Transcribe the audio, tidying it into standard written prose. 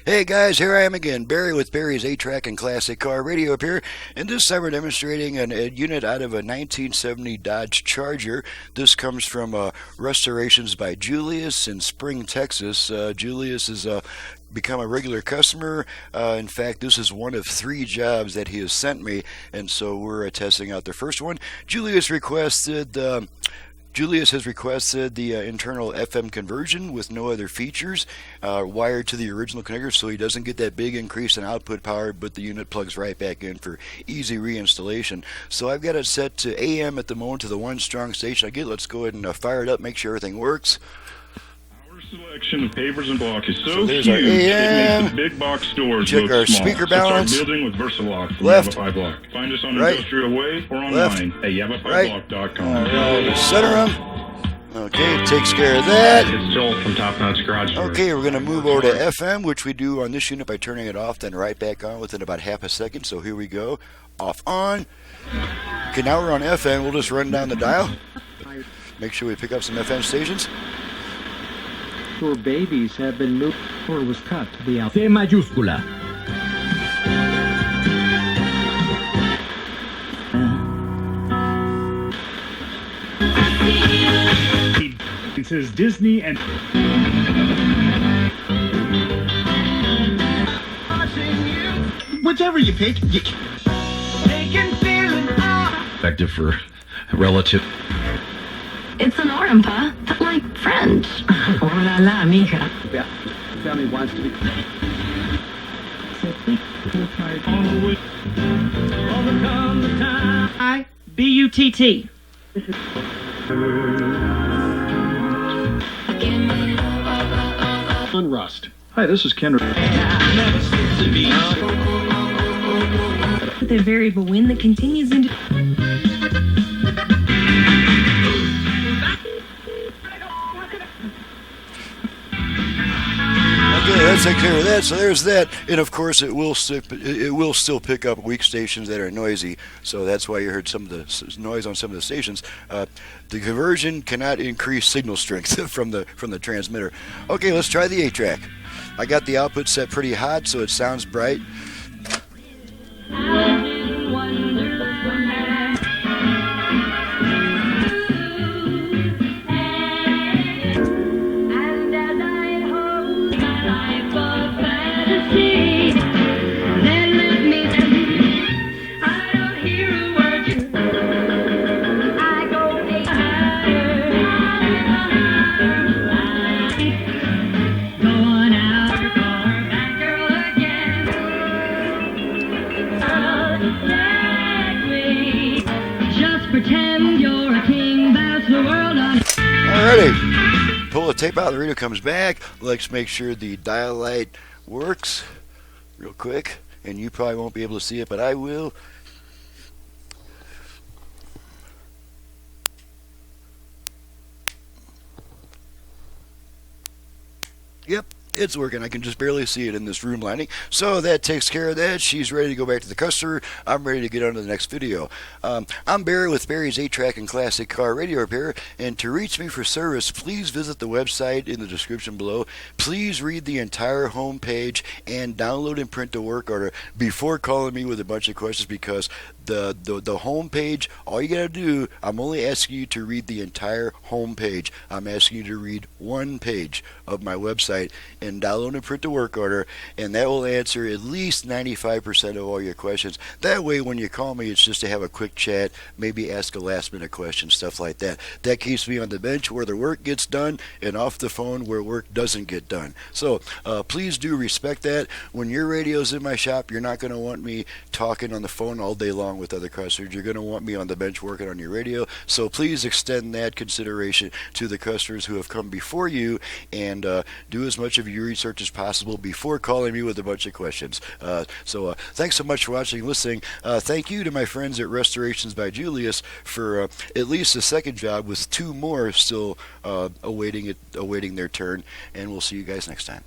Hey guys, here I am again, Barry with Barry's 8-track and classic car radio up here, and this time we're demonstrating a unit out of a 1970 Dodge Charger. This comes from Restorations by Julius in Spring, Texas. Julius has become a regular customer. In fact, this is one of 3 jobs that he has sent me, and so we're testing out the first one. Julius has requested the internal FM conversion with no other features, wired to the original connector so he doesn't get that big increase in output power, but the unit plugs right back in for easy reinstallation. So I've got it set to AM at the moment, to the 1 strong station. Let's go ahead and fire it up, make sure everything works. Our selection of pavers and block is so there's huge, our AM. it makes the big box stores Check look our small. speaker balance. Start building with Versalock from Left. Yavapai Block. Find us on Right. Industrial Way or Left. online at Right. yavapaiblock.com. Center them. Okay, takes care of that. It's Joel from Top Notch Garage Door. Okay, we're going to move over to FM, which we do on this unit by turning it off, then right back on within about half a second. So here we go. Off, on. Okay, now we're on FM. We'll just run down the dial. Make sure we pick up some FM stations. For babies have been moved or was cut to the C mayúscula. It says Disney and whichever you pick. Effective for relative. It's an orampa, like French. Oh la la, mija. Family wants to be. I-B-U-T-T. On Rust. Hi, this is Ken. With a variable wind that continues into... Okay, that takes care of that. So there's that, and of course it will still pick up weak stations that are noisy. So that's why you heard some of the noise on some of the stations. The conversion cannot increase signal strength from the transmitter. Okay, let's try the 8-track. I got the output set pretty hot, so it sounds bright. Alrighty, pull the tape out, the radio comes back. Let's make sure the dial light works real quick, and you probably won't be able to see it, but I will. Yep, it's working. I can just barely see it in this room lighting. So that takes care of that. She's ready to go back to the customer. I'm ready to get on to the next video. I'm Barry with Barry's 8-track and classic car radio repair. And to reach me for service, please visit the website in the description below. Please read the entire home page and download and print the work order before calling me with a bunch of questions, because the home page, all you gotta do, I'm only asking you to read the entire home page. I'm asking you to read one page of my website and download and print the work order, and that will answer at least 95% of all your questions. That way when you call me, it's just to have a quick chat, maybe ask a last minute question, stuff like that. That keeps me on the bench where the work gets done and off the phone where work doesn't get done. So please do respect that. When your radio's in my shop, you're not going to want me talking on the phone all day long with other customers. You're going to want me on the bench working on your radio. So please extend that consideration to the customers who have come before you, and do as much of your research as possible before calling me with a bunch of questions. So thanks so much for watching and listening. Thank you to my friends at Restorations by Julius for at least a second job, with 2 more still awaiting their turn, and we'll see you guys next time.